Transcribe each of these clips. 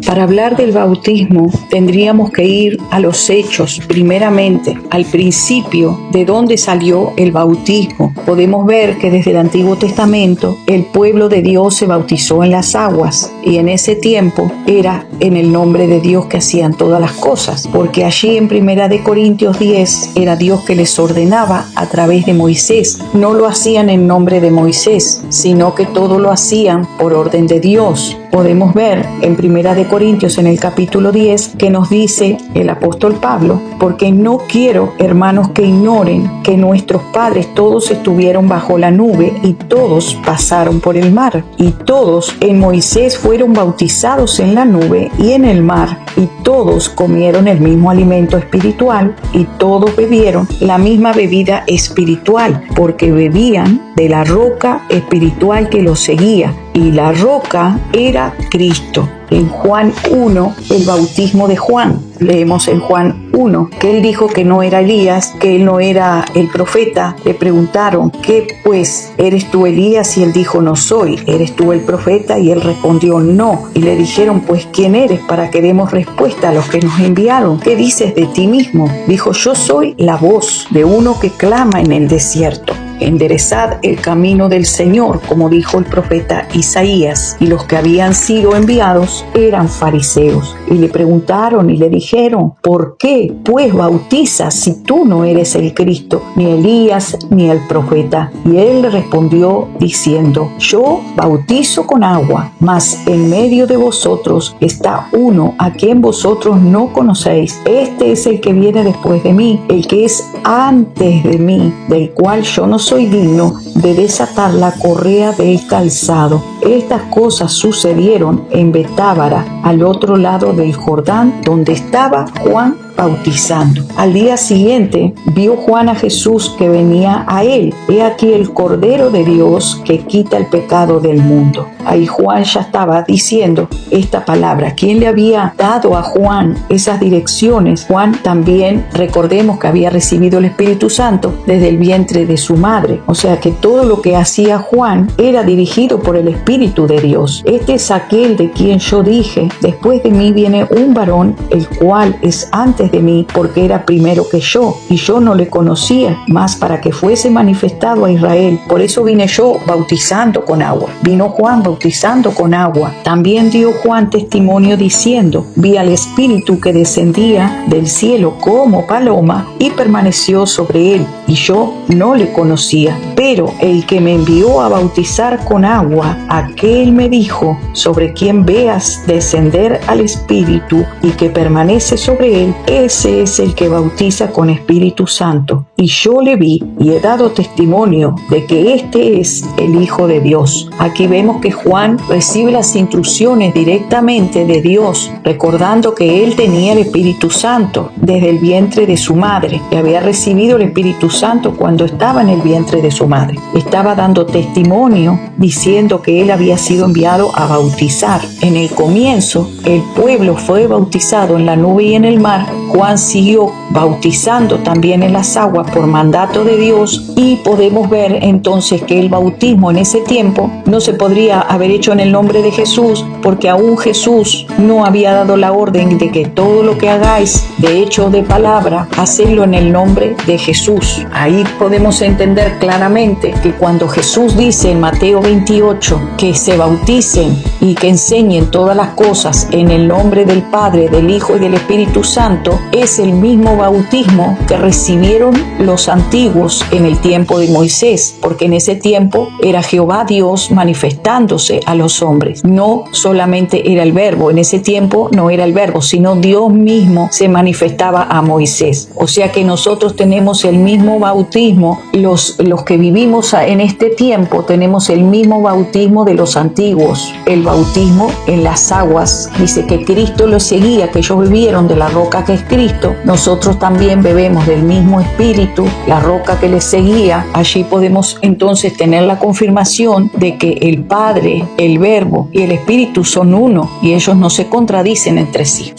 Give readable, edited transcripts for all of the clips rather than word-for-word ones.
Para hablar del bautismo tendríamos que ir a los hechos, primeramente, al principio de dónde salió el bautismo. Podemos ver que desde el Antiguo Testamento el pueblo de Dios se bautizó en las aguas y en ese tiempo era en el nombre de Dios que hacían todas las cosas, porque allí en 1 Corintios 10 era Dios que les ordenaba a través de Moisés. No lo hacían en nombre de Moisés, sino que todo lo hacían por orden de Dios. Podemos ver en 1 Corintios en el capítulo 10 que nos dice el apóstol Pablo: porque no quiero, hermanos, que ignoren que nuestros padres todos estuvieron bajo la nube y todos pasaron por el mar, y todos en Moisés fueron bautizados en la nube y en el mar, y todos comieron el mismo alimento espiritual y todos bebieron la misma bebida espiritual, porque bebían de la roca espiritual que los seguía, y la roca era Cristo. En Juan 1, el bautismo de Juan, leemos en Juan 1, que él dijo que no era Elías, que él no era el profeta. Le preguntaron: ¿qué pues? ¿Eres tú Elías? Y él dijo: no soy. ¿Eres tú el profeta? Y él respondió: no. Y le dijeron: pues ¿quién eres? Para que demos respuesta a los que nos enviaron. ¿Qué dices de ti mismo? Dijo: yo soy la voz de uno que clama en el desierto: enderezad el camino del Señor, como dijo el profeta Isaías. Y los que habían sido enviados eran fariseos. Y le preguntaron y le dijeron: ¿por qué pues bautizas si tú no eres el Cristo, ni Elías, ni el profeta? Y él le respondió diciendo: yo bautizo con agua, mas en medio de vosotros está uno a quien vosotros no conocéis. Este es el que viene después de mí, el que es antes de mí, del cual yo no soy digno de desatar la correa del calzado. Estas cosas sucedieron en Betábara, al otro lado del Jordán, donde estaba Juan bautizando. Al día siguiente vio Juan a Jesús que venía a él. He aquí el Cordero de Dios que quita el pecado del mundo. Ahí Juan ya estaba diciendo esta palabra. ¿Quién le había dado a Juan esas direcciones? Juan también, recordemos que había recibido el Espíritu Santo desde el vientre de su madre. O sea que todo lo que hacía Juan era dirigido por el Espíritu de Dios. Este es aquel de quien yo dije: después de mí viene un varón, el cual es antes de mí, porque era primero que yo, y yo no le conocía, mas para que fuese manifestado a Israel. Por eso vine yo bautizando con agua. Vino Juan bautizando con agua. También dio Juan testimonio diciendo: vi al Espíritu que descendía del cielo como paloma y permaneció sobre él, y yo no le conocía. Pero el que me envió a bautizar con agua, aquel me dijo: sobre quien veas descender al Espíritu y que permanece sobre él, ese es el que bautiza con Espíritu Santo. Y yo le vi y he dado testimonio de que este es el Hijo de Dios. Aquí vemos que Juan recibe las instrucciones directamente de Dios, recordando que él tenía el Espíritu Santo desde el vientre de su madre, que había recibido el Espíritu Santo cuando estaba en el vientre de su madre. Estaba dando testimonio diciendo que él había sido enviado a bautizar. En el comienzo, el pueblo fue bautizado en la nube y en el mar. Juan siguió bautizando también en las aguas por mandato de Dios, y podemos ver entonces que el bautismo en ese tiempo no se podría haber hecho en el nombre de Jesús, porque aún Jesús no había dado la orden de que todo lo que hagáis de hecho o de palabra, hacedlo en el nombre de Jesús. Ahí podemos entender claramente que cuando Jesús dice en Mateo 28 que se bauticen y que enseñen todas las cosas en el nombre del Padre, del Hijo y del Espíritu Santo, es el mismo bautismo que recibieron los antiguos en el tiempo de Moisés, porque en ese tiempo era Jehová Dios manifestándose a los hombres. No solamente era el verbo, en ese tiempo no era el verbo, sino Dios mismo se manifestaba a Moisés. O sea que nosotros tenemos el mismo bautismo, los que vivimos en este tiempo tenemos el mismo bautismo de los antiguos. El bautismo en las aguas, dice que Cristo los seguía, que ellos bebieron de la roca que es Cristo. Nosotros también bebemos del mismo Espíritu, la roca que les seguía. Allí podemos entonces tener la confirmación de que el Padre, el Verbo y el Espíritu son uno, y ellos no se contradicen entre sí.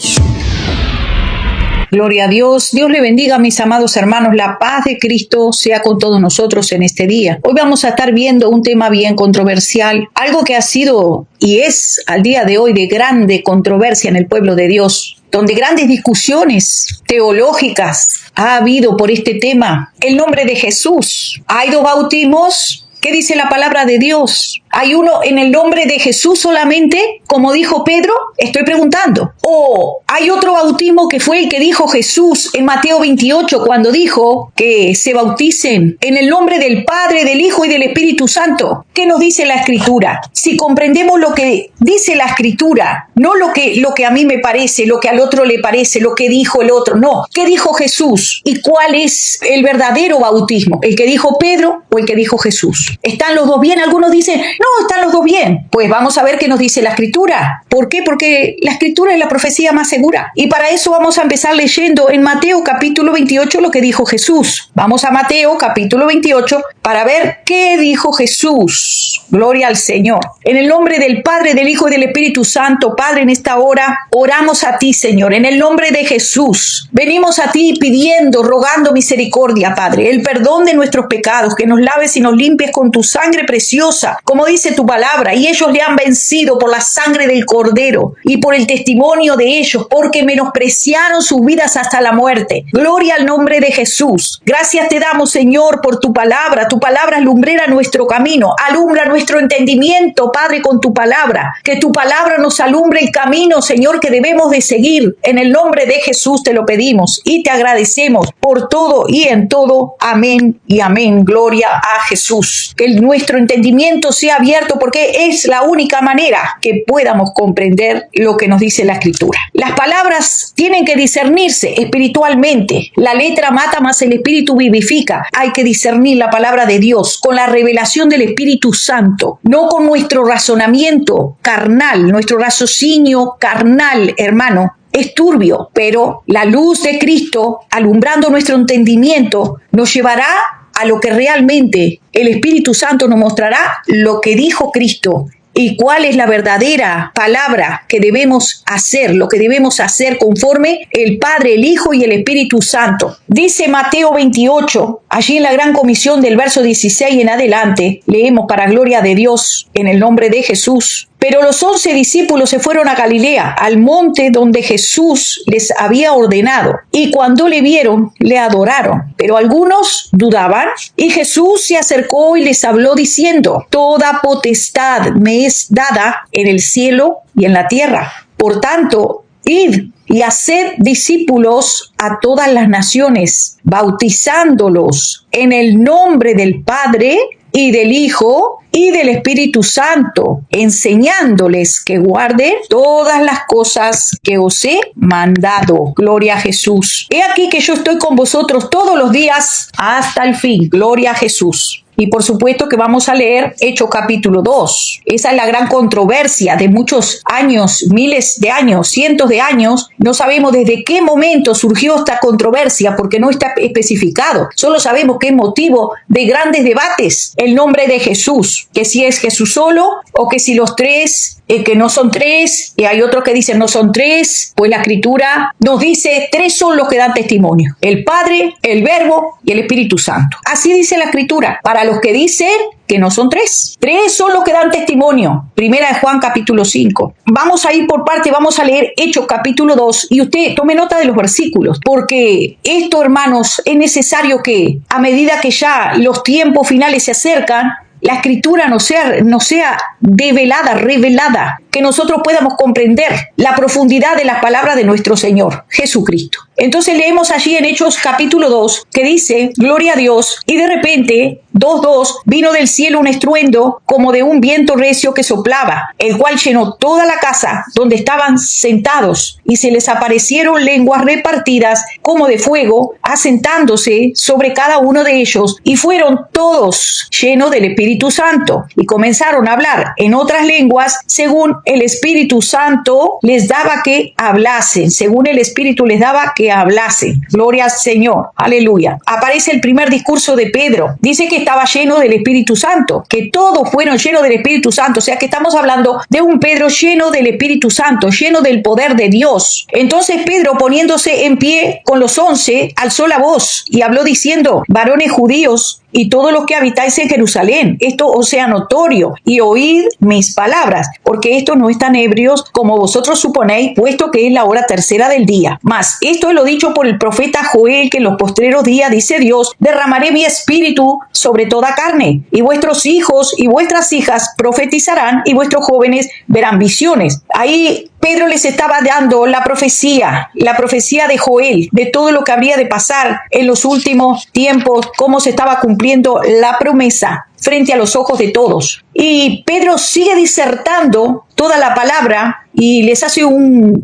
Gloria a Dios. Dios le bendiga, mis amados hermanos. La paz de Cristo sea con todos nosotros en este día. Hoy vamos a estar viendo un tema bien controversial, algo que ha sido y es al día de hoy de grande controversia en el pueblo de Dios, donde grandes discusiones teológicas ha habido por este tema. El nombre de Jesús. Hay dos bautismos. ¿Qué dice la palabra de Dios? ¿Hay uno en el nombre de Jesús solamente, como dijo Pedro? Estoy preguntando. ¿O hay otro bautismo que fue el que dijo Jesús en Mateo 28 cuando dijo que se bauticen en el nombre del Padre, del Hijo y del Espíritu Santo? ¿Qué nos dice la Escritura? Si comprendemos lo que dice la Escritura, no lo que a mí me parece, lo que al otro le parece, lo que dijo el otro, no. ¿Qué dijo Jesús? ¿Y cuál es el verdadero bautismo? ¿El que dijo Pedro o el que dijo Jesús? ¿Están los dos bien? Algunos dicen, no, están los dos bien. Pues vamos a ver qué nos dice la Escritura. ¿Por qué? Porque la Escritura es la profecía más segura. Y para eso vamos a empezar leyendo en Mateo capítulo 28 lo que dijo Jesús. Vamos a Mateo capítulo 28 para ver qué dijo Jesús. Gloria al Señor. En el nombre del Padre, del Hijo y del Espíritu Santo, Padre, en esta hora oramos a ti, Señor. En el nombre de Jesús, venimos a ti pidiendo, rogando misericordia, Padre. El perdón de nuestros pecados, que nos laves y nos limpies con tu sangre preciosa, como dice tu palabra, y ellos le han vencido por la sangre del Cordero y por el testimonio de ellos, porque menospreciaron sus vidas hasta la muerte. Gloria al nombre de Jesús. Gracias te damos, Señor, por tu palabra alumbrera nuestro camino, alumbra nuestro entendimiento, Padre, con tu palabra, que tu palabra nos alumbre el camino, Señor, que debemos de seguir. En el nombre de Jesús te lo pedimos y te agradecemos por todo y en todo. Amén y amén. Gloria a Jesús. Que nuestro entendimiento sea abierto, porque es la única manera que podamos comprender lo que nos dice la Escritura. Las palabras tienen que discernirse espiritualmente. La letra mata, mas el Espíritu vivifica. Hay que discernir la palabra de Dios con la revelación del Espíritu Santo, no con nuestro razonamiento carnal, nuestro raciocinio carnal, hermano. Es turbio, pero la luz de Cristo, alumbrando nuestro entendimiento, nos llevará a lo que realmente el Espíritu Santo nos mostrará, lo que dijo Cristo y cuál es la verdadera palabra que debemos hacer, lo que debemos hacer conforme el Padre, el Hijo y el Espíritu Santo. Dice Mateo 28, allí en la Gran Comisión del verso 16 en adelante, leemos para gloria de Dios en el nombre de Jesús. Pero los 11 discípulos se fueron a Galilea, al monte donde Jesús les había ordenado. Y cuando le vieron, le adoraron. Pero algunos dudaban. Y Jesús se acercó y les habló diciendo, toda potestad me es dada en el cielo y en la tierra. Por tanto, id y haced discípulos a todas las naciones, bautizándolos en el nombre del Padre y del Hijo y del Espíritu Santo, enseñándoles que guarden todas las cosas que os he mandado. Gloria a Jesús. He aquí que yo estoy con vosotros todos los días hasta el fin. Gloria a Jesús. Y por supuesto que vamos a leer Hechos capítulo 2. Esa es la gran controversia de muchos años, miles de años, cientos de años. No sabemos desde qué momento surgió esta controversia porque no está especificado. Solo sabemos que es motivo de grandes debates el nombre de Jesús. Que si es Jesús solo o que si los tres, que no son tres, y hay otros que dicen no son tres, pues la Escritura nos dice tres son los que dan testimonio: el Padre, el Verbo y el Espíritu Santo. Así dice la Escritura. Para los que dicen que no son tres son los que dan testimonio. Primera de Juan capítulo 5. Vamos a ir por parte, vamos a leer Hechos capítulo 2 y usted tome nota de los versículos, porque esto, hermanos, es necesario que a medida que ya los tiempos finales se acercan, la Escritura no sea revelada, que nosotros podamos comprender la profundidad de las palabras de nuestro Señor Jesucristo. Entonces leemos allí en Hechos capítulo 2 que dice, gloria a Dios, y de repente 2:2, vino del cielo un estruendo como de un viento recio que soplaba, el cual llenó toda la casa donde estaban sentados, y se les aparecieron lenguas repartidas como de fuego, asentándose sobre cada uno de ellos, y fueron todos llenos del Espíritu Santo, y comenzaron a hablar en otras lenguas según el Espíritu Santo les daba que hablasen, según el Espíritu les daba que le hablase. Gloria al Señor. Aleluya. Aparece el primer discurso de Pedro. Dice que estaba lleno del Espíritu Santo, que todos fueron llenos del Espíritu Santo. O sea que estamos hablando de un Pedro lleno del Espíritu Santo, lleno del poder de Dios. Entonces Pedro, poniéndose en pie con los 11, alzó la voz y habló diciendo: varones judíos y todos los que habitáis en Jerusalén, esto os sea notorio, y oíd mis palabras, porque estos no están ebrios como vosotros suponéis, puesto que es la hora tercera del día. Mas esto es lo dicho por el profeta Joel, que en los postreros días, dice Dios, derramaré mi espíritu sobre toda carne, y vuestros hijos y vuestras hijas profetizarán, y vuestros jóvenes verán visiones. Ahí Pedro les estaba dando la profecía de Joel, de todo lo que habría de pasar en los últimos tiempos, cómo se estaba cumpliendo la promesa frente a los ojos de todos. Y Pedro sigue disertando toda la palabra y les hace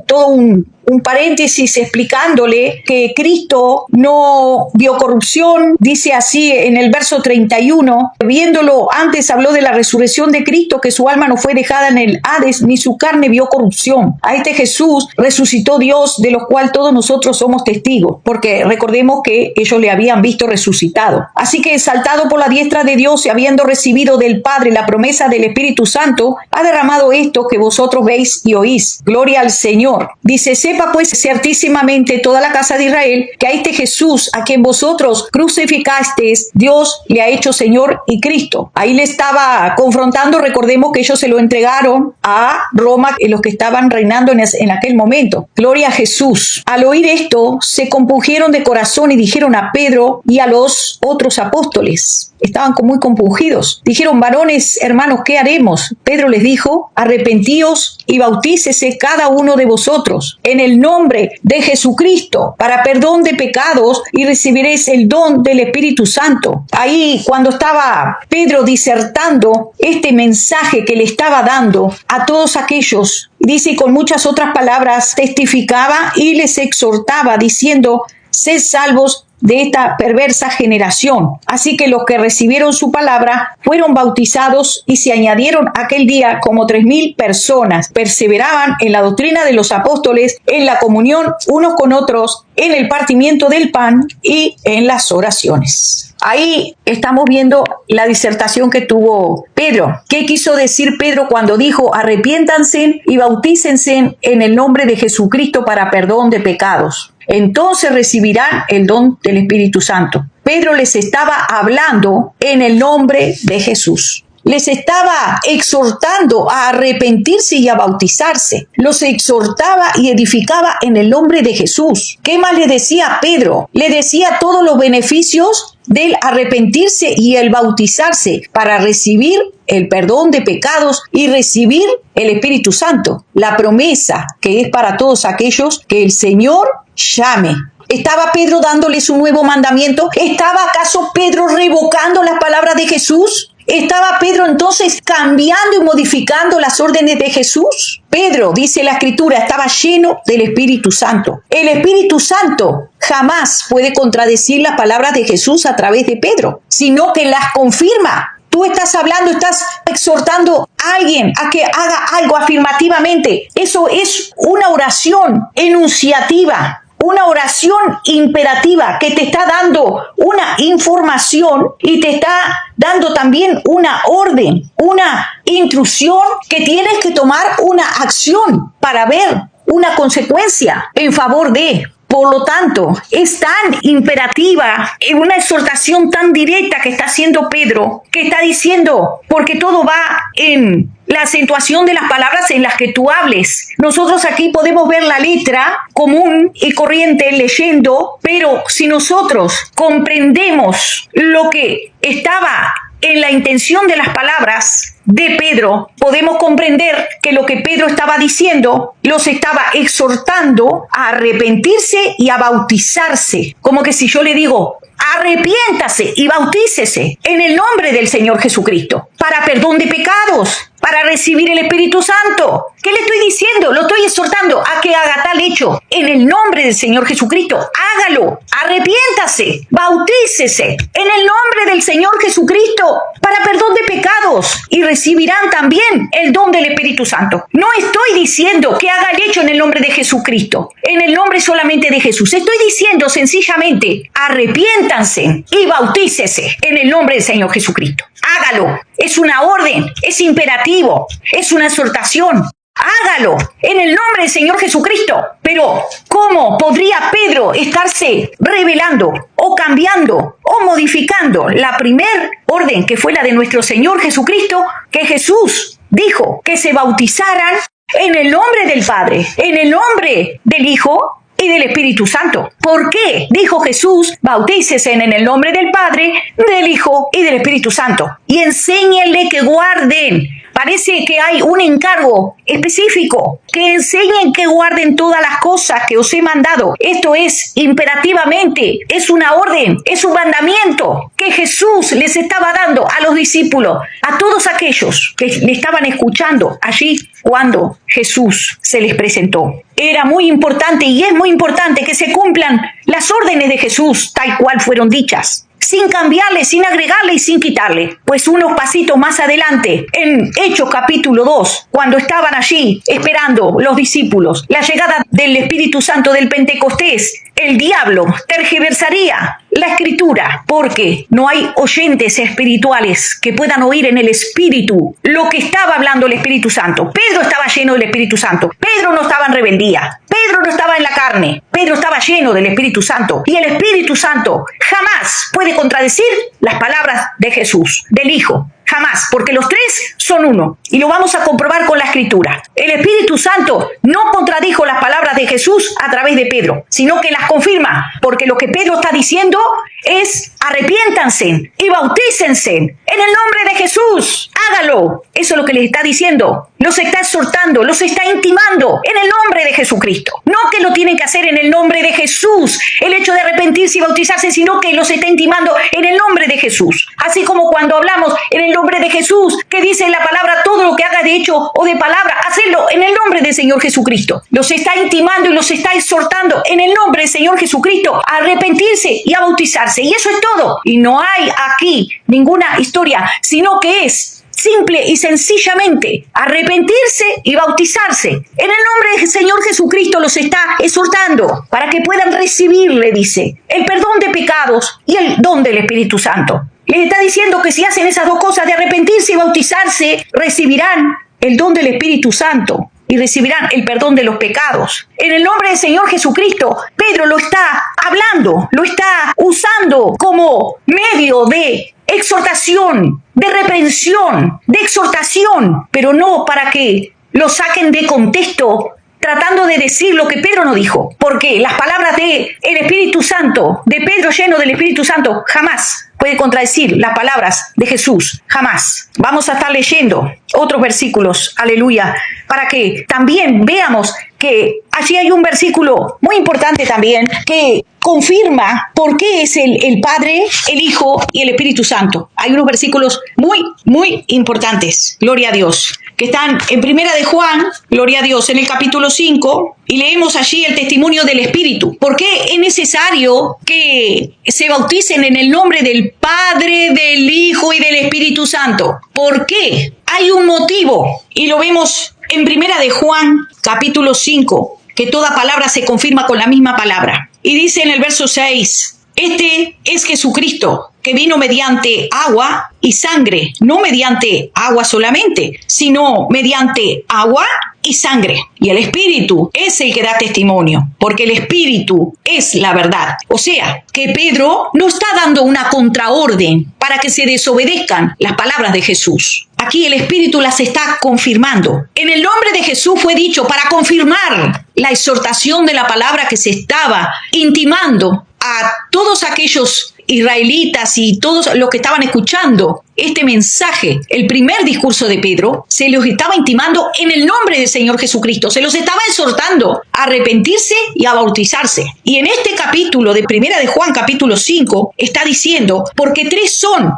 todo un paréntesis explicándole que Cristo no vio corrupción. Dice así en el verso 31, viéndolo antes habló de la resurrección de Cristo, que su alma no fue dejada en el Hades, ni su carne vio corrupción. A este Jesús resucitó Dios, de lo cual todos nosotros somos testigos, porque recordemos que ellos le habían visto resucitado. Así que exaltado por la diestra de Dios y habiendo recibido del Padre la promesa del Espíritu Santo, ha derramado esto que vosotros veis y oís. Gloria al Señor. Dice: sepa pues ciertísimamente toda la casa de Israel que a este Jesús, a quien vosotros crucificasteis, Dios le ha hecho Señor y Cristo. Ahí le estaba confrontando. Recordemos que ellos se lo entregaron a Roma, los que estaban reinando en aquel momento. Gloria a Jesús. Al oír esto, se compungieron de corazón y dijeron a Pedro y a los otros apóstoles. Estaban muy compungidos. Dijeron: varones, hermanos, ¿qué haremos? Pedro les dijo: arrepentíos y bautícese cada uno de vosotros en el nombre de Jesucristo para perdón de pecados y recibiréis el don del Espíritu Santo. Ahí, cuando estaba Pedro disertando este mensaje que le estaba dando a todos aquellos, dice, y con muchas otras palabras testificaba y les exhortaba diciendo: sed salvos de esta perversa generación. Así que los que recibieron su palabra fueron bautizados y se añadieron aquel día como 3,000 personas. Perseveraban en la doctrina de los apóstoles, en la comunión unos con otros, en el partimiento del pan y en las oraciones. Ahí estamos viendo la disertación que tuvo Pedro. ¿Qué quiso decir Pedro cuando dijo: arrepiéntanse y bautícense en el nombre de Jesucristo para perdón de pecados? Entonces recibirán el don del Espíritu Santo. Pedro les estaba hablando en el nombre de Jesús. Les estaba exhortando a arrepentirse y a bautizarse. Los exhortaba y edificaba en el nombre de Jesús. ¿Qué más le decía Pedro? Le decía todos los beneficios del arrepentirse y el bautizarse para recibir el perdón de pecados y recibir el Espíritu Santo. La promesa que es para todos aquellos que el Señor llame. ¿Estaba Pedro dándoles un nuevo mandamiento? ¿Estaba acaso Pedro revocando las palabras de Jesús? ¿Estaba Pedro entonces cambiando y modificando las órdenes de Jesús? Pedro, dice la Escritura, estaba lleno del Espíritu Santo. El Espíritu Santo jamás puede contradecir las palabras de Jesús a través de Pedro, sino que las confirma. Tú estás hablando, estás exhortando a alguien a que haga algo afirmativamente. Eso es una oración enunciativa. Una oración imperativa que te está dando una información y te está dando también una orden, una instrucción que tienes que tomar una acción para ver una consecuencia en favor de. Por lo tanto, es tan imperativa, una exhortación tan directa que está haciendo Pedro, que está diciendo, porque todo va en la acentuación de las palabras en las que tú hables. Nosotros aquí podemos ver la letra común y corriente leyendo, pero si nosotros comprendemos lo que estaba en la intención de las palabras de Pedro, podemos comprender que lo que Pedro estaba diciendo los estaba exhortando a arrepentirse y a bautizarse. Como que si yo le digo: arrepiéntase y bautícese en el nombre del Señor Jesucristo para perdón de pecados, para recibir el Espíritu Santo. ¿Qué le estoy diciendo? Lo estoy exhortando a que haga tal hecho en el nombre del Señor Jesucristo. Hágalo, arrepiéntase, bautícese en el nombre del Señor Jesucristo para perdón de pecados y recibirán también el don del Espíritu Santo. No estoy diciendo que haga el hecho en el nombre de Jesucristo, en el nombre solamente de Jesús. Estoy diciendo sencillamente, arrepiéntanse y bautícese en el nombre del Señor Jesucristo. Hágalo. Es una orden, es imperativo, es una exhortación. Hágalo en el nombre del Señor Jesucristo. Pero, ¿cómo podría Pedro estarse revelando o cambiando o modificando la primer orden que fue la de nuestro Señor Jesucristo? Que Jesús dijo que se bautizaran en el nombre del Padre, en el nombre del Hijo y del Espíritu Santo. ¿Por qué? Dijo Jesús, bautícese en el nombre del Padre, del Hijo y del Espíritu Santo. Y enséñenle que guarden. Parece que hay un encargo específico, que enseñen que guarden todas las cosas que os he mandado. Esto es imperativamente, es una orden, es un mandamiento que Jesús les estaba dando a los discípulos, a todos aquellos que le estaban escuchando allí cuando Jesús se les presentó. Era muy importante y es muy importante que se cumplan las órdenes de Jesús tal cual fueron dichas, sin cambiarle, sin agregarle y sin quitarle. Pues unos pasitos más adelante, en Hechos capítulo 2, cuando estaban allí esperando los discípulos la llegada del Espíritu Santo del Pentecostés, el diablo tergiversaría la Escritura, porque no hay oyentes espirituales que puedan oír en el Espíritu lo que estaba hablando el Espíritu Santo. Pedro estaba lleno del Espíritu Santo. Pedro no estaba en rebeldía. Pedro no estaba en la carne. Pedro estaba lleno del Espíritu Santo. Y el Espíritu Santo jamás puede contradecir las palabras de Jesús, del Hijo. Jamás, porque los tres son uno. Y lo vamos a comprobar con la Escritura. El Espíritu Santo no contradijo las palabras de Jesús a través de Pedro, sino que las confirma, porque lo que Pedro está diciendo es arrepiéntanse y bautícense en el nombre de Jesús. Hágalo. Eso es lo que les está diciendo. Los está exhortando, los está intimando en el nombre de Jesucristo. No que lo tienen que hacer en el nombre de Jesús, el hecho de arrepentirse y bautizarse, sino que los está intimando en el nombre de Jesús. Así como cuando hablamos en el nombre de Jesús, que dice en la palabra, todo lo que haga de hecho o de palabra, hacerlo en el nombre del Señor Jesucristo. Los está intimando y los está exhortando en el nombre del Señor Jesucristo a arrepentirse y a bautizarse. Y eso es todo. Y no hay aquí ninguna historia, sino que es simple y sencillamente arrepentirse y bautizarse. En el nombre del Señor Jesucristo los está exhortando para que puedan recibir, le dice, el perdón de pecados y el don del Espíritu Santo. Les está diciendo que si hacen esas dos cosas de arrepentirse y bautizarse, recibirán el don del Espíritu Santo y recibirán el perdón de los pecados. En el nombre del Señor Jesucristo, Pedro lo está hablando, lo está usando como medio de exhortación, de reprensión, de exhortación, pero no para que lo saquen de contexto tratando de decir lo que Pedro no dijo, porque las palabras del Espíritu Santo, de Pedro lleno del Espíritu Santo, jamás puede contradecir las palabras de Jesús, jamás. Vamos a estar leyendo otros versículos, aleluya, para que también veamos que allí hay un versículo muy importante también que confirma por qué es el Padre, el Hijo y el Espíritu Santo. Hay unos versículos muy importantes, gloria a Dios, que están en Primera de Juan, gloria a Dios, en el capítulo 5, y leemos allí el testimonio del Espíritu. ¿Por qué es necesario que se bauticen en el nombre del Padre, del Hijo y del Espíritu Santo? ¿Por qué? Hay un motivo, y lo vemos en Primera de Juan, capítulo 5, que toda palabra se confirma con la misma palabra. Y dice en el verso 6, este es Jesucristo, que vino mediante agua y sangre, no mediante agua solamente, sino mediante agua y sangre. Y el Espíritu es el que da testimonio, porque el Espíritu es la verdad. O sea, que Pedro no está dando una contraorden para que se desobedezcan las palabras de Jesús. Aquí el Espíritu las está confirmando. En el nombre de Jesús fue dicho para confirmar la exhortación de la palabra que se estaba intimando a todos aquellos israelitas y todos los que estaban escuchando este mensaje, el primer discurso de Pedro, se los estaba intimando en el nombre del Señor Jesucristo, se los estaba exhortando a arrepentirse y a bautizarse. Y en este capítulo de Primera de Juan, capítulo 5, está diciendo, porque tres son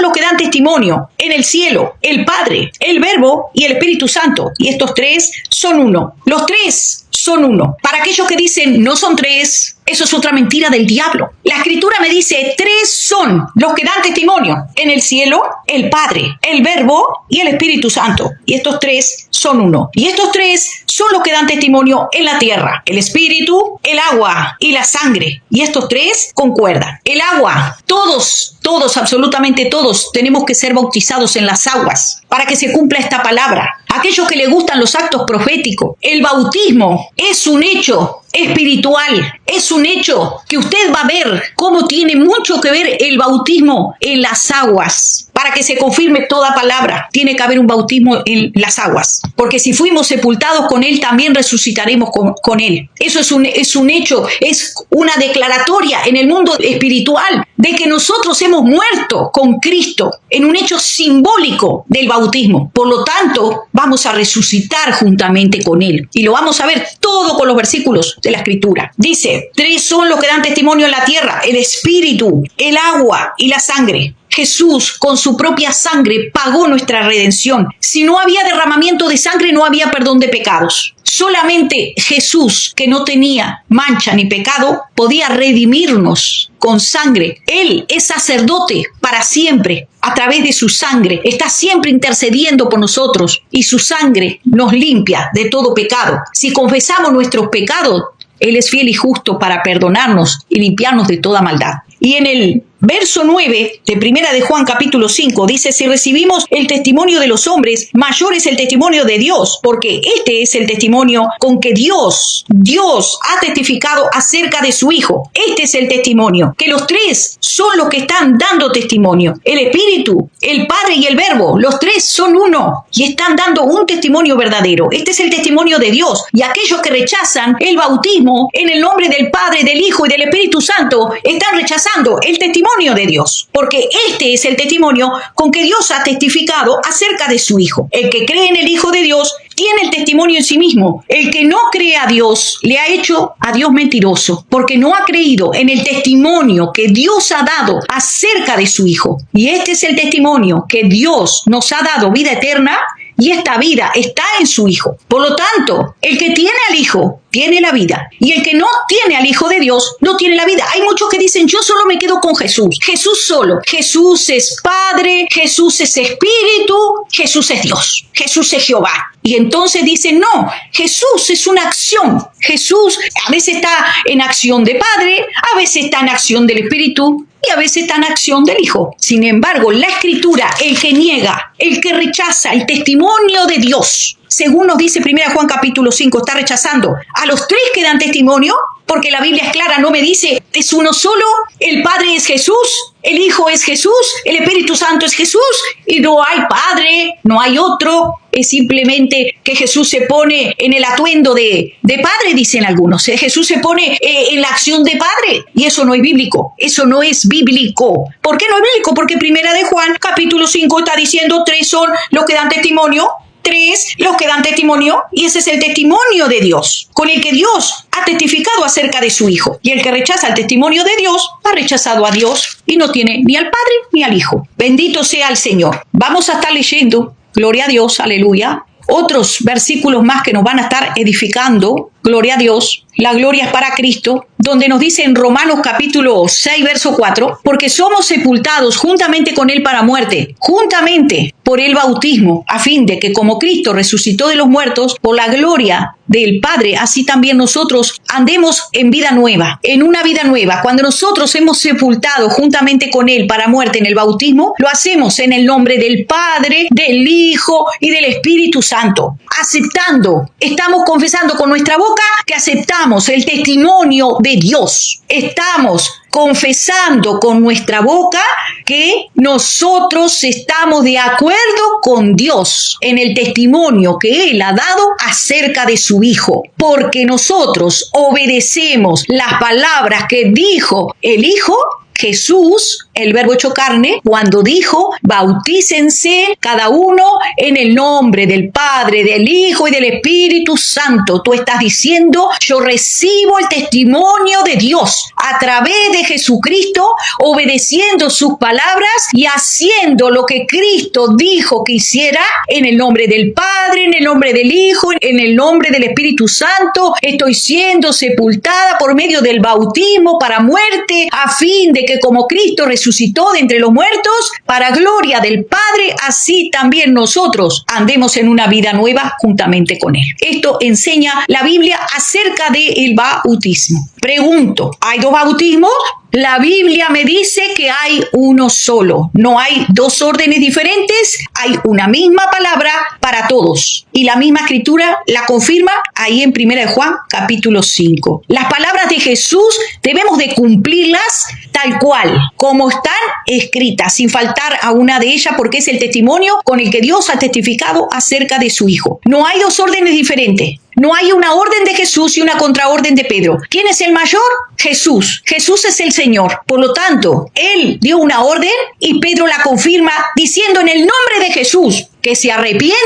los que dan testimonio en el cielo, el Padre, el Verbo y el Espíritu Santo, y estos tres son uno. Los tres son uno. Para aquellos que dicen no son tres, eso es otra mentira del diablo. La Escritura me dice, tres son los que dan testimonio en el cielo, el Padre, el Verbo y el Espíritu Santo. Y estos tres son uno. Y estos tres son los que dan testimonio en la tierra, el Espíritu, el agua y la sangre. Y estos tres concuerdan. El agua, todos, absolutamente todos, tenemos que ser bautizados en las aguas para que se cumpla esta palabra. Aquellos que les gustan los actos proféticos, el bautismo es un hecho espiritual, es un hecho que usted va a ver cómo tiene mucho que ver el bautismo en las aguas. Para que se confirme toda palabra, tiene que haber un bautismo en las aguas. Porque si fuimos sepultados con Él, también resucitaremos con Él. Eso es un hecho, es una declaratoria en el mundo espiritual de que nosotros hemos muerto con Cristo en un hecho simbólico del bautismo. Por lo tanto, vamos a resucitar juntamente con Él. Y lo vamos a ver todo con los versículos de la Escritura. Dice, tres son los que dan testimonio en la tierra, el Espíritu, el agua y la sangre. Jesús con su propia sangre pagó nuestra redención. Si no había derramamiento de sangre, no había perdón de pecados. Solamente Jesús, que no tenía mancha ni pecado, podía redimirnos con sangre. Él es sacerdote para siempre. A través de su sangre está siempre intercediendo por nosotros y su sangre nos limpia de todo pecado. Si confesamos nuestros pecados, Él es fiel y justo para perdonarnos y limpiarnos de toda maldad. Y en el verso 9 de Primera de Juan capítulo 5 dice, si recibimos el testimonio de los hombres, mayor es el testimonio de Dios, porque este es el testimonio con que Dios ha testificado acerca de su Hijo. Este es el testimonio, que los tres son los que están dando testimonio. El Espíritu, el Padre y el Verbo, los tres son uno y están dando un testimonio verdadero. Este es el testimonio de Dios. Y aquellos que rechazan el bautismo en el nombre del Padre, del Hijo y del Espíritu Santo, están rechazando el testimonio de Dios, porque este es el testimonio con que Dios ha testificado acerca de su Hijo. El que cree en el Hijo de Dios tiene el testimonio en sí mismo. El que no cree a Dios le ha hecho a Dios mentiroso, porque no ha creído en el testimonio que Dios ha dado acerca de su Hijo. Y este es el testimonio, que Dios nos ha dado vida eterna, y esta vida está en su Hijo. Por lo tanto, el que tiene al Hijo tiene la vida, y el que no tiene al Hijo de Dios no tiene la vida. Hay muchos que dicen, yo solo me quedo con Jesús. Jesús solo. Jesús es Padre, Jesús es Espíritu, Jesús es Dios, Jesús es Jehová. Y entonces dicen, no, Jesús es una acción. Jesús a veces está en acción de Padre, a veces está en acción del Espíritu, y a veces está en acción del Hijo. Sin embargo, la Escritura, el que niega, el que rechaza el testimonio de Dios, según nos dice 1 Juan capítulo 5, está rechazando a los tres que dan testimonio, porque la Biblia es clara, no me dice, es uno solo, el Padre es Jesús, el Hijo es Jesús, el Espíritu Santo es Jesús, y no hay Padre, no hay otro. Es simplemente que Jesús se pone en el atuendo de Padre, dicen algunos. Jesús se pone en la acción de Padre, y eso no es bíblico. Eso no es bíblico. ¿Por qué no es bíblico? Porque 1 Juan capítulo 5 está diciendo, tres son los que dan testimonio, tres los que dan testimonio, y ese es el testimonio de Dios, con el que Dios ha testificado acerca de su Hijo. Y el que rechaza el testimonio de Dios ha rechazado a Dios y no tiene ni al Padre ni al Hijo. Bendito sea el Señor. Vamos a estar leyendo, gloria a Dios, aleluya, otros versículos más que nos van a estar edificando, gloria a Dios. La gloria es para Cristo, donde nos dice en Romanos capítulo 6, verso 4, porque somos sepultados juntamente con Él para muerte, juntamente por el bautismo, a fin de que como Cristo resucitó de los muertos por la gloria del Padre, así también nosotros andemos en vida nueva, en una vida nueva. Cuando nosotros hemos sepultado juntamente con Él para muerte en el bautismo, lo hacemos en el nombre del Padre, del Hijo y del Espíritu Santo. Aceptando, estamos confesando con nuestra boca que aceptamos el testimonio de Dios. Estamos confesando con nuestra boca que nosotros estamos de acuerdo con Dios en el testimonio que Él ha dado acerca de su Hijo, porque nosotros obedecemos las palabras que dijo el Hijo, Jesús, el Verbo hecho carne, cuando dijo, bautícense cada uno en el nombre del Padre, del Hijo y del Espíritu Santo. Tú estás diciendo, yo recibo el testimonio de Dios a través de Jesucristo, obedeciendo sus palabras y haciendo lo que Cristo dijo que hiciera en el nombre del Padre, en el nombre del Hijo, en el nombre del Espíritu Santo. Estoy siendo sepultada por medio del bautismo para muerte, a fin de que como Cristo resucitó de entre los muertos, para gloria del Padre, así también nosotros andemos en una vida nueva juntamente con Él. Esto enseña la Biblia acerca del bautismo. Pregunto, ¿hay dos bautismos? La Biblia me dice que hay uno solo. No hay dos órdenes diferentes, hay una misma palabra para todos. Y la misma escritura la confirma ahí en 1 Juan capítulo 5. Las palabras de Jesús debemos de cumplirlas tal cual, como están escritas, sin faltar a una de ellas, porque es el testimonio con el que Dios ha testificado acerca de su Hijo. No hay dos órdenes diferentes. No hay una orden de Jesús y una contraorden de Pedro. ¿Quién es el mayor? Jesús. Jesús es el Señor. Por lo tanto, Él dio una orden y Pedro la confirma diciendo en el nombre de Jesús que se arrepientan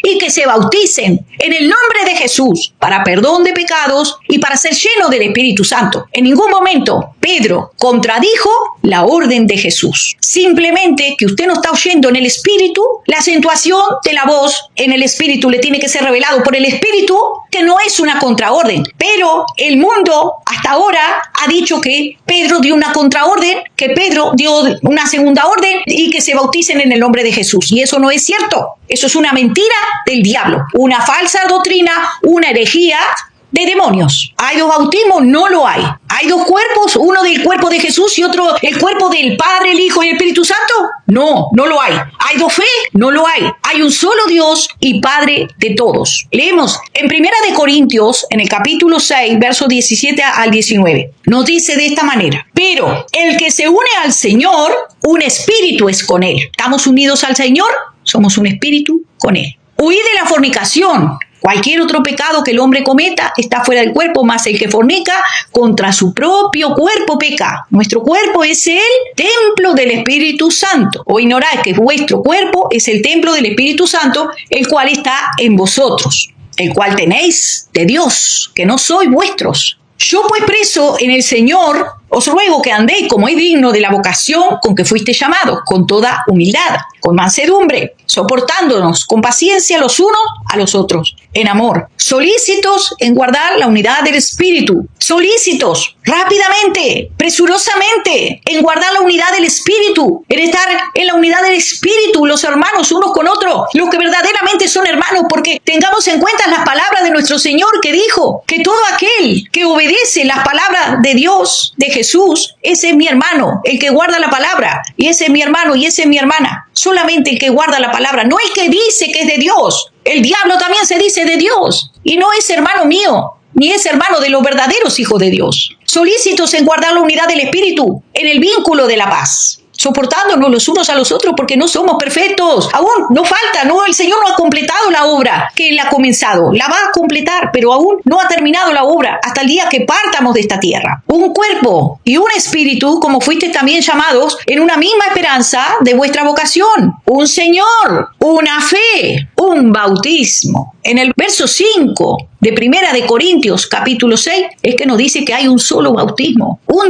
y que se bauticen en el nombre de Jesús para perdón de pecados y para ser llenos del Espíritu Santo. En ningún momento Pedro contradijo la orden de Jesús. Simplemente que usted no está oyendo en el Espíritu, la acentuación de la voz en el Espíritu le tiene que ser revelado por el Espíritu, que no es una contraorden. Pero el mundo hasta ahora ha dicho que Pedro dio una contraorden, que Pedro dio una segunda orden y que se bauticen en el nombre de Jesús. Y eso no es cierto. Eso es una mentira del diablo, una falsa doctrina, una herejía de demonios. ¿Hay dos bautismos? No lo hay. ¿Hay dos cuerpos? Uno del cuerpo de Jesús y otro el cuerpo del Padre, el Hijo y el Espíritu Santo. No, no lo hay. ¿Hay dos fe? No lo hay. Hay un solo Dios y Padre de todos. Leemos en 1 Corintios, en el capítulo 6, versos 17 al 19. Nos dice de esta manera: pero el que se une al Señor, un espíritu es con Él. ¿Estamos unidos al Señor? Somos un espíritu con Él. Huid de la fornicación. Cualquier otro pecado que el hombre cometa está fuera del cuerpo, mas el que fornica contra su propio cuerpo peca. Nuestro cuerpo es el templo del Espíritu Santo. ¿O ignoráis que vuestro cuerpo es el templo del Espíritu Santo, el cual está en vosotros, el cual tenéis de Dios, que no sois vuestros? Yo pues preso en el Señor, os ruego que andéis como es digno de la vocación con que fuiste llamados, con toda humildad, con mansedumbre, soportándonos con paciencia los unos a los otros, en amor, solícitos en guardar la unidad del Espíritu, solícitos, rápidamente, presurosamente, en guardar la unidad del Espíritu, en estar en la unidad del Espíritu, los hermanos unos con otros, los que verdaderamente son hermanos, porque tengamos en cuenta las palabras de nuestro Señor que dijo que todo aquel que obedece las palabras de Dios, de Jesús, ese es mi hermano, el que guarda la palabra, y ese es mi hermano y ese es mi hermana. Solamente el que guarda la palabra, no el que dice que es de Dios. El diablo también se dice de Dios y no es hermano mío, ni es hermano de los verdaderos hijos de Dios. Solícitos en guardar la unidad del Espíritu, en el vínculo de la paz, soportándonos los unos a los otros porque no somos perfectos. Aún nos falta, no, el Señor no ha completado la obra que Él ha comenzado. La va a completar, pero aún no ha terminado la obra hasta el día que partamos de esta tierra. Un cuerpo y un espíritu, como fuiste también llamados, en una misma esperanza de vuestra vocación. Un Señor, una fe, un bautismo. En el verso 5 de 1 Corintios, capítulo 6, es que nos dice que hay un solo bautismo. Un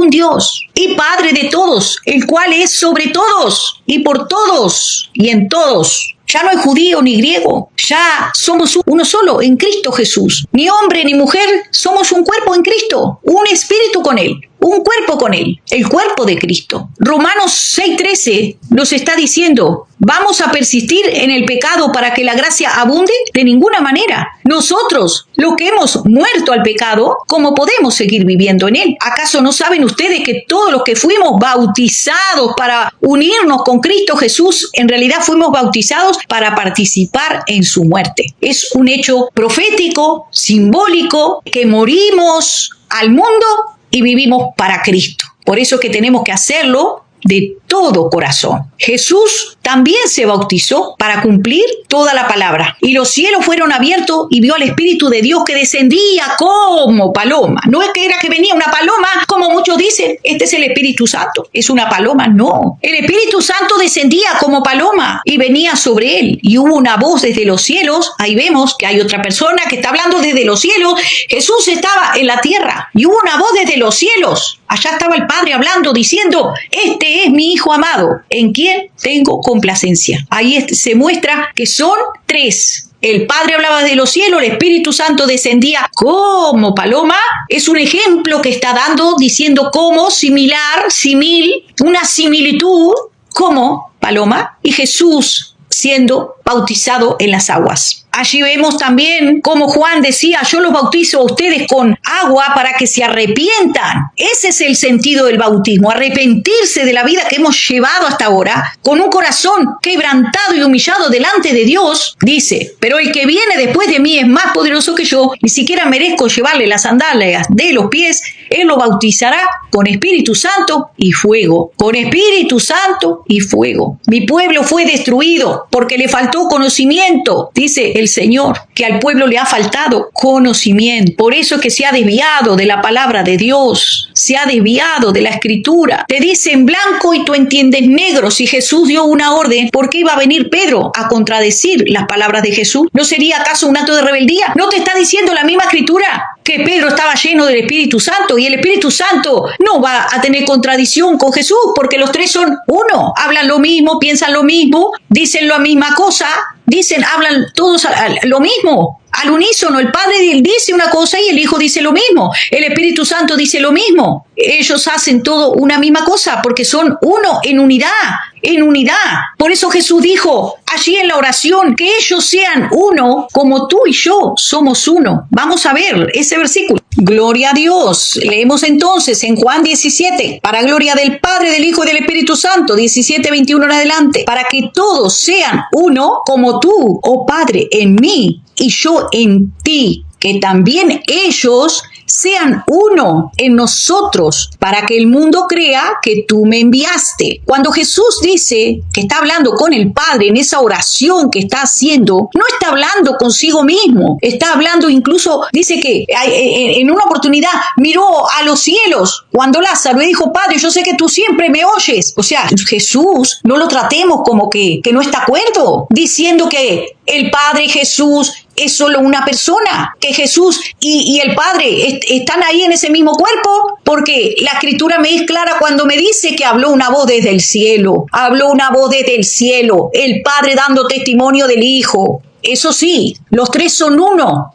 Dios y Padre de todos, el cual es sobre todos y por todos y en todos. Ya no hay judío ni griego, ya somos uno solo en Cristo Jesús. Ni hombre ni mujer, somos un cuerpo en Cristo, un espíritu con Él, un cuerpo con Él, el cuerpo de Cristo. Romanos 6:13 nos está diciendo: ¿vamos a persistir en el pecado para que la gracia abunde? De ninguna manera. Nosotros, los que hemos muerto al pecado, ¿cómo podemos seguir viviendo en él? ¿Acaso no saben ustedes que todos los que fuimos bautizados para unirnos con Cristo Jesús, en realidad fuimos bautizados para participar en su muerte? Es un hecho profético, simbólico, que morimos al mundo y vivimos para Cristo. Por eso es que tenemos que hacerlo de todo corazón. Jesús también se bautizó para cumplir toda la palabra. Y los cielos fueron abiertos y vio al Espíritu de Dios que descendía como paloma. No es que era que venía una paloma, como muchos dicen, este es el Espíritu Santo. Es una paloma, no. El Espíritu Santo descendía como paloma y venía sobre él. Y hubo una voz desde los cielos. Ahí vemos que hay otra persona que está hablando desde los cielos. Jesús estaba en la tierra y hubo una voz desde los cielos. Allá estaba el Padre hablando, diciendo, este es mi Hijo amado, en quien tengo complacencia. Ahí se muestra que son tres. El Padre hablaba de los cielos, el Espíritu Santo descendía como paloma. Es un ejemplo que está dando, diciendo como una similitud como paloma, y Jesús siendo bautizado en las aguas. Allí vemos también cómo Juan decía, yo los bautizo a ustedes con agua para que se arrepientan. Ese es el sentido del bautismo, arrepentirse de la vida que hemos llevado hasta ahora, con un corazón quebrantado y humillado delante de Dios. Dice, pero el que viene después de mí es más poderoso que yo, ni siquiera merezco llevarle las sandalias de los pies. Él lo bautizará con Espíritu Santo y fuego. Con Espíritu Santo y fuego. Mi pueblo fue destruido porque le faltó conocimiento. Dice el Señor que al pueblo le ha faltado conocimiento. Por eso es que se ha desviado de la palabra de Dios. Se ha desviado de la Escritura. Te dice en blanco y tú entiendes negro. Si Jesús dio una orden, ¿por qué iba a venir Pedro a contradecir las palabras de Jesús? ¿No sería acaso un acto de rebeldía? ¿No te está diciendo la misma Escritura que Pedro estaba lleno del Espíritu Santo? Y el Espíritu Santo no va a tener contradicción con Jesús, porque los tres son uno. Hablan lo mismo, piensan lo mismo, dicen la misma cosa, hablan todos lo mismo. Al unísono, el Padre dice una cosa y el Hijo dice lo mismo. El Espíritu Santo dice lo mismo. Ellos hacen todo una misma cosa porque son uno en unidad. Por eso Jesús dijo allí en la oración que ellos sean uno como tú y yo somos uno. Vamos a ver ese versículo. Gloria a Dios. Leemos entonces en Juan 17, para gloria del Padre, del Hijo y del Espíritu Santo, 17:21 en adelante, para que todos sean uno como tú, oh Padre, en mí y yo en ti, que también ellos sean uno en nosotros, para que el mundo crea que tú me enviaste. Cuando Jesús dice que está hablando con el Padre en esa oración que está haciendo, no está hablando consigo mismo, está hablando incluso, dice que en una oportunidad miró a los cielos cuando Lázaro le dijo, Padre, yo sé que tú siempre me oyes. O sea, Jesús no lo tratemos como que no está de acuerdo, diciendo que el Padre Jesús es solo una persona, que Jesús y el Padre están ahí en ese mismo cuerpo, porque la Escritura me es clara cuando me dice que habló una voz desde el cielo, el Padre dando testimonio del Hijo. Eso sí, los tres son uno,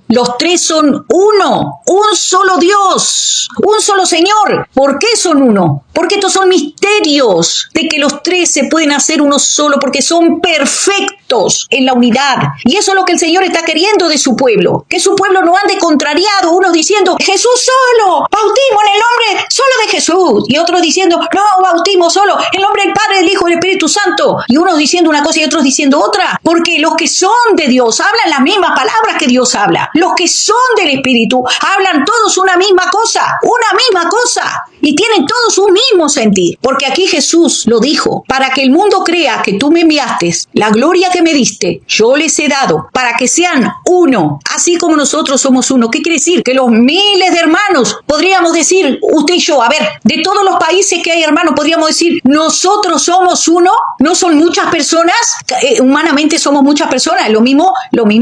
un solo Dios, un solo Señor. ¿Por qué son uno? Porque estos son misterios de que los tres se pueden hacer uno solo, porque son perfectos en la unidad. Y eso es lo que el Señor está queriendo de su pueblo, que su pueblo no ande contrariado, unos diciendo, Jesús solo, bautismo en el nombre solo de Jesús, y otros diciendo, no, bautismo solo en el nombre del Padre, del Hijo y del Espíritu Santo, y unos diciendo una cosa y otros diciendo otra, porque los que son de Dios hablan las mismas palabras que Dios habla. Los que son del Espíritu hablan todos una misma cosa, y tienen todos un mismo sentir. Porque aquí Jesús lo dijo, para que el mundo crea que tú me enviaste, la gloria que me diste, yo les he dado, para que sean uno, así como nosotros somos uno. ¿Qué quiere decir? Que los miles de hermanos, podríamos decir, usted y yo, a ver, de todos los países que hay hermanos, podríamos decir, nosotros somos uno, no son muchas personas, humanamente somos muchas personas, lo mismo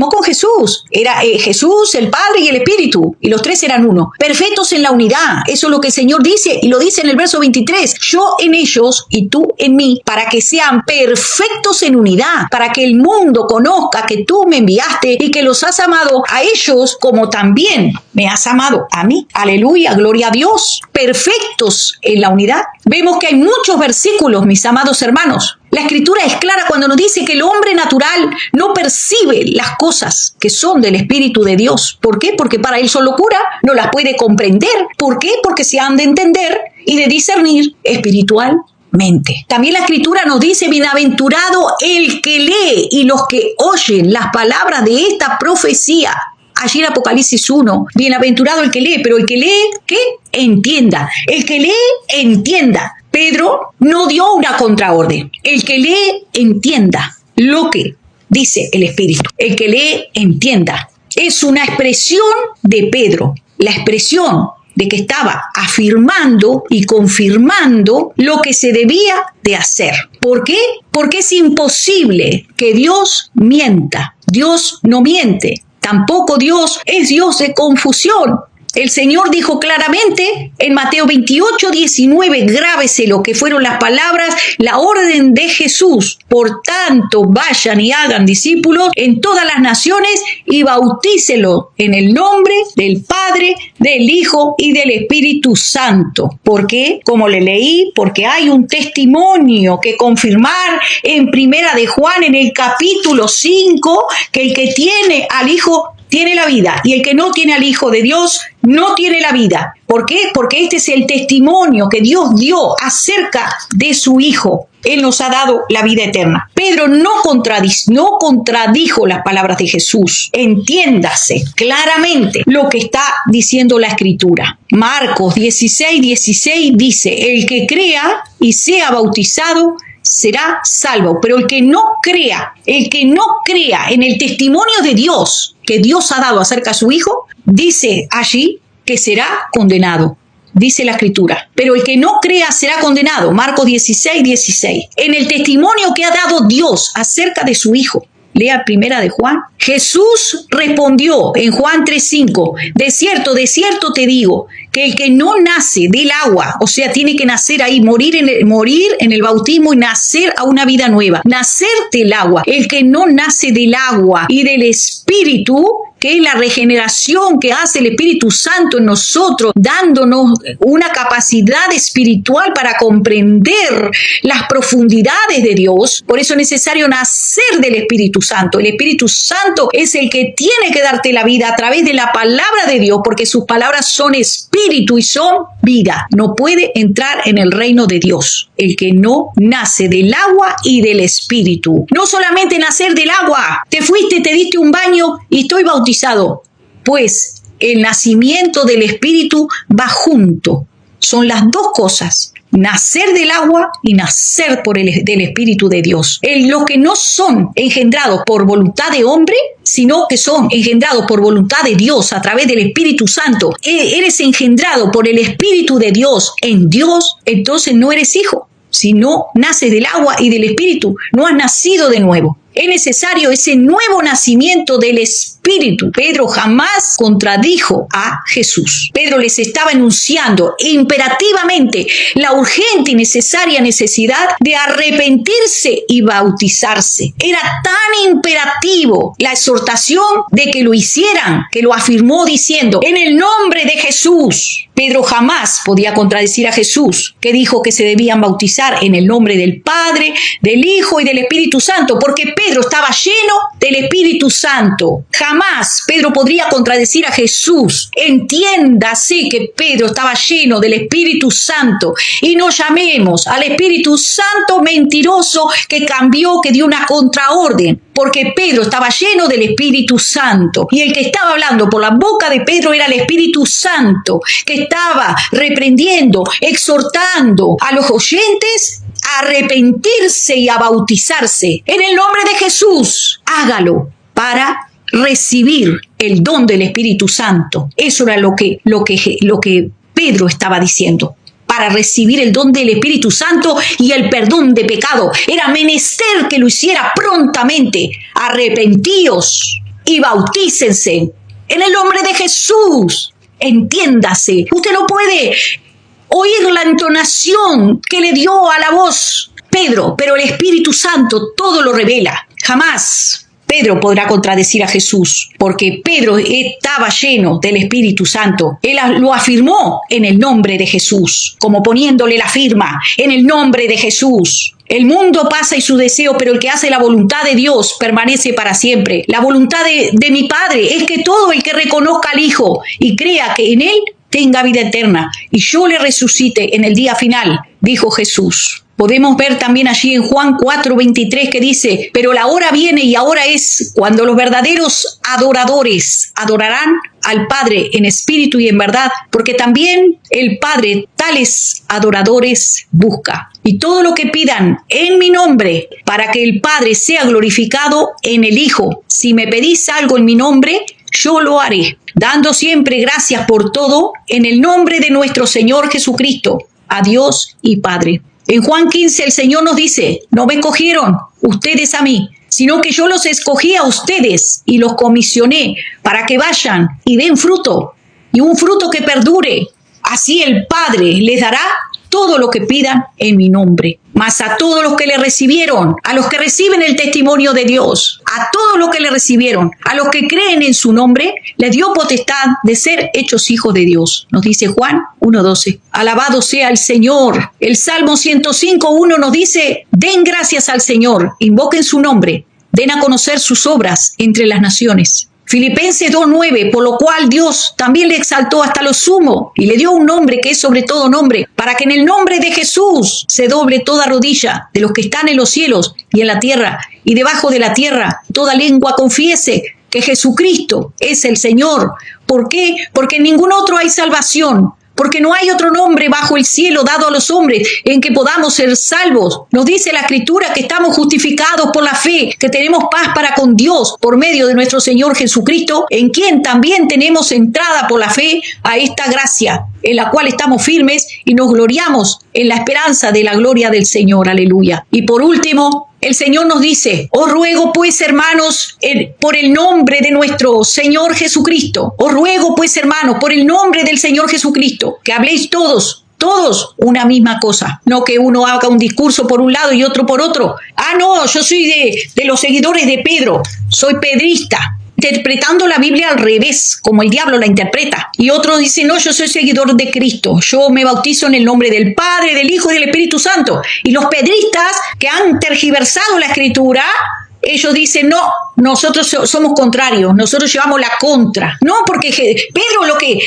con Jesús. Era Jesús, el Padre y el Espíritu, y los tres eran uno, perfectos en la unidad. Eso es lo que el Señor dice, y lo dice en el verso 23, yo en ellos y tú en mí, para que sean perfectos en unidad, para que el mundo conozca que tú me enviaste y que los has amado a ellos como también me has amado a mí. Aleluya, gloria a Dios. Perfectos en la unidad. Vemos que hay muchos versículos, mis amados hermanos. La Escritura es clara cuando nos dice que el hombre natural no percibe las cosas que son del Espíritu de Dios. ¿Por qué? Porque para él son locura, no las puede comprender. ¿Por qué? Porque se han de entender y de discernir espiritualmente. También la Escritura nos dice, bienaventurado el que lee y los que oyen las palabras de esta profecía. Allí en Apocalipsis 1, bienaventurado el que lee, pero el que lee, ¿qué? Entienda. El que lee, entienda. Pedro no dio una contraorden. El que lee, entienda lo que dice el Espíritu. El que lee, entienda. Es una expresión de Pedro, la expresión de que estaba afirmando y confirmando lo que se debía de hacer. ¿Por qué? Porque es imposible que Dios mienta. Dios no miente. Tampoco Dios es Dios de confusión. El Señor dijo claramente en Mateo 28:19, grábeselo, que fueron las palabras, la orden de Jesús. Por tanto, vayan y hagan discípulos en todas las naciones y bautícelo en el nombre del Padre, del Hijo y del Espíritu Santo. ¿Por qué? Como le leí, porque hay un testimonio que confirmar en Primera de Juan, en el capítulo 5, que el que tiene al Hijo tiene la vida, y el que no tiene al Hijo de Dios no tiene la vida. ¿Por qué? Porque este es el testimonio que Dios dio acerca de su Hijo. Él nos ha dado la vida eterna. Pedro no contradijo las palabras de Jesús. Entiéndase claramente lo que está diciendo la Escritura. Marcos 16:16 dice, el que crea y sea bautizado será salvo, pero el que no crea en el testimonio de Dios que Dios ha dado acerca de su Hijo, dice allí que será condenado. Dice la Escritura, pero el que no crea será condenado. Marcos 16:16. En el testimonio que ha dado Dios acerca de su Hijo. Lea Primera de Juan. Jesús respondió en Juan 3:5, de cierto te digo, que el que no nace del agua, o sea, tiene que nacer ahí, morir en el bautismo y nacer a una vida nueva. Nacer del agua. El que no nace del agua y del Espíritu, que es la regeneración que hace el Espíritu Santo en nosotros, dándonos una capacidad espiritual para comprender las profundidades de Dios. Por eso es necesario nacer del Espíritu Santo. El Espíritu Santo es el que tiene que darte la vida a través de la palabra de Dios, porque sus palabras son espíritu y son vida. No puede entrar en el reino de Dios el que no nace del agua y del Espíritu. No solamente nacer del agua, te fuiste, te diste un baño y estoy bautizado. Pues el nacimiento del Espíritu va junto. Son las dos cosas. Nacer del agua y nacer del Espíritu de Dios. Los que no son engendrados por voluntad de hombre, sino que son engendrados por voluntad de Dios a través del Espíritu Santo. Eres engendrado por el Espíritu de Dios en Dios, entonces no eres hijo. Si no naces del agua y del Espíritu, no has nacido de nuevo. Es necesario ese nuevo nacimiento del Espíritu. Pedro jamás contradijo a Jesús. Pedro les estaba enunciando imperativamente la urgente y necesaria necesidad de arrepentirse y bautizarse. Era tan imperativo la exhortación de que lo hicieran, que lo afirmó diciendo, en el nombre de Jesús. Pedro jamás podía contradecir a Jesús, que dijo que se debían bautizar en el nombre del Padre, del Hijo y del Espíritu Santo, porque Pedro estaba lleno del Espíritu Santo. Jamás Pedro podría contradecir a Jesús. Entiéndase que Pedro estaba lleno del Espíritu Santo y no llamemos al Espíritu Santo mentiroso que cambió, que dio una contraorden, porque Pedro estaba lleno del Espíritu Santo y el que estaba hablando por la boca de Pedro era el Espíritu Santo, que estaba reprendiendo, exhortando a los oyentes a arrepentirse y a bautizarse en el nombre de Jesús. Hágalo para recibir el don del Espíritu Santo. Eso era lo que Pedro estaba diciendo. Para recibir el don del Espíritu Santo y el perdón de pecado. Era menester que lo hiciera prontamente. Arrepentíos y bautícense en el nombre de Jesús. Entiéndase. Usted no puede oír la entonación que le dio a la voz Pedro, pero el Espíritu Santo todo lo revela. Jamás Pedro podrá contradecir a Jesús, porque Pedro estaba lleno del Espíritu Santo. Él lo afirmó en el nombre de Jesús, como poniéndole la firma, en el nombre de Jesús. El mundo pasa y su deseo, pero el que hace la voluntad de Dios permanece para siempre. La voluntad de mi Padre es que todo el que reconozca al Hijo y crea que en Él tenga vida eterna y yo le resucite en el día final, dijo Jesús. Podemos ver también allí en Juan 4:23 que dice, pero la hora viene y ahora es cuando los verdaderos adoradores adorarán al Padre en espíritu y en verdad, porque también el Padre tales adoradores busca. Y todo lo que pidan en mi nombre para que el Padre sea glorificado en el Hijo. Si me pedís algo en mi nombre, yo lo haré, dando siempre gracias por todo en el nombre de nuestro Señor Jesucristo, a Dios y Padre. En Juan 15 el Señor nos dice, no me escogieron ustedes a mí, sino que yo los escogí a ustedes y los comisioné para que vayan y den fruto, y un fruto que perdure. Así el Padre les dará todo lo que pidan en mi nombre. Mas a todos los que le recibieron, a los que reciben el testimonio de Dios, a todos los que le recibieron, a los que creen en su nombre, les dio potestad de ser hechos hijos de Dios. Nos dice Juan 1:12. Alabado sea el Señor. El Salmo 105:1 nos dice, den gracias al Señor, invoquen su nombre, den a conocer sus obras entre las naciones. Filipenses 2:9, por lo cual Dios también le exaltó hasta lo sumo y le dio un nombre que es sobre todo nombre, para que en el nombre de Jesús se doble toda rodilla de los que están en los cielos y en la tierra y debajo de la tierra, toda lengua confiese que Jesucristo es el Señor. ¿Por qué? Porque en ningún otro hay salvación. Porque no hay otro nombre bajo el cielo dado a los hombres en que podamos ser salvos. Nos dice la Escritura que estamos justificados por la fe, que tenemos paz para con Dios por medio de nuestro Señor Jesucristo, en quien también tenemos entrada por la fe a esta gracia, en la cual estamos firmes y nos gloriamos en la esperanza de la gloria del Señor. Aleluya. Y por último, el Señor nos dice, os ruego pues, hermanos, por el nombre de nuestro Señor Jesucristo, os ruego pues, hermanos, por el nombre del Señor Jesucristo, que habléis todos una misma cosa. No que uno haga un discurso por un lado y otro por otro. No, yo soy de los seguidores de Pedro, soy pedrista, interpretando la Biblia al revés, como el diablo la interpreta. Y otros dicen, no, yo soy seguidor de Cristo, yo me bautizo en el nombre del Padre, del Hijo y del Espíritu Santo. Y los pedristas que han tergiversado la Escritura, ellos dicen, no, nosotros somos contrarios, nosotros llevamos la contra. No, porque Pedro,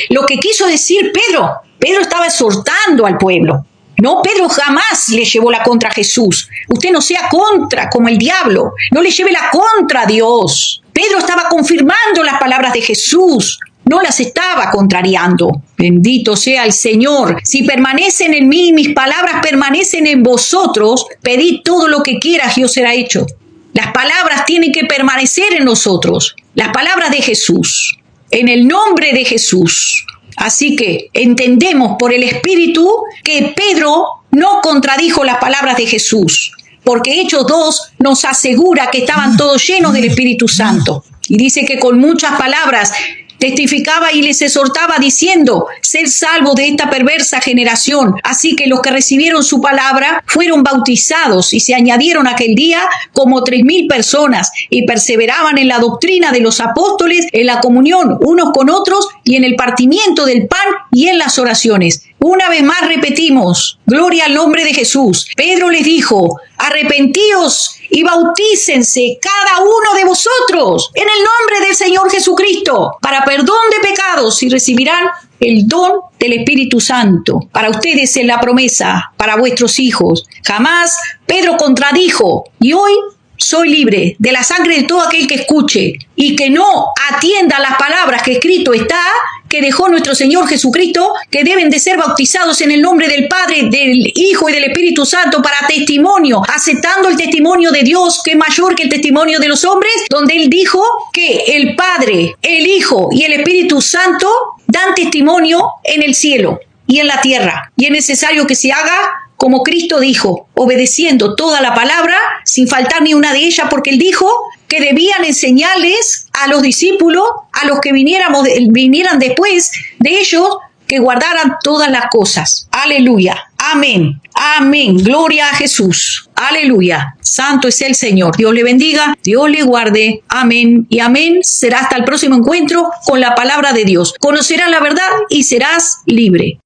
lo que quiso decir Pedro estaba exhortando al pueblo. No, Pedro jamás le llevó la contra a Jesús. Usted no sea contra como el diablo, no le lleve la contra a Dios. Pedro estaba confirmando las palabras de Jesús, no las estaba contrariando. Bendito sea el Señor. Si permanecen en mí, mis palabras permanecen en vosotros, pedid todo lo que quieras y os será hecho. Las palabras tienen que permanecer en nosotros, las palabras de Jesús, en el nombre de Jesús. Así que entendemos por el Espíritu que Pedro no contradijo las palabras de Jesús, porque Hechos 2 nos asegura que estaban todos llenos del Espíritu Santo. Y dice que con muchas palabras testificaba y les exhortaba diciendo, ser salvos de esta perversa generación. Así que los que recibieron su palabra fueron bautizados y se añadieron aquel día como 3,000 personas y perseveraban en la doctrina de los apóstoles, en la comunión unos con otros y en el partimiento del pan y en las oraciones. Una vez más repetimos, gloria al nombre de Jesús. Pedro les dijo, arrepentíos y bautícense cada uno de vosotros en el nombre del Señor Jesucristo para perdón de pecados y recibirán el don del Espíritu Santo. Para ustedes es la promesa, para vuestros hijos. Jamás Pedro contradijo y hoy soy libre de la sangre de todo aquel que escuche y que no atienda las palabras que escrito está, que dejó nuestro Señor Jesucristo, que deben de ser bautizados en el nombre del Padre, del Hijo y del Espíritu Santo para testimonio, aceptando el testimonio de Dios, que es mayor que el testimonio de los hombres, donde Él dijo que el Padre, el Hijo y el Espíritu Santo dan testimonio en el cielo y en la tierra. Y es necesario que se haga como Cristo dijo, obedeciendo toda la palabra, sin faltar ni una de ellas, porque Él dijo que debían enseñarles a los discípulos, a los que vinieran después de ellos, que guardaran todas las cosas. Aleluya. Amén. Amén. Gloria a Jesús. Aleluya. Santo es el Señor. Dios le bendiga. Dios le guarde. Amén y amén. Será hasta el próximo encuentro con la palabra de Dios. Conocerás la verdad y serás libre.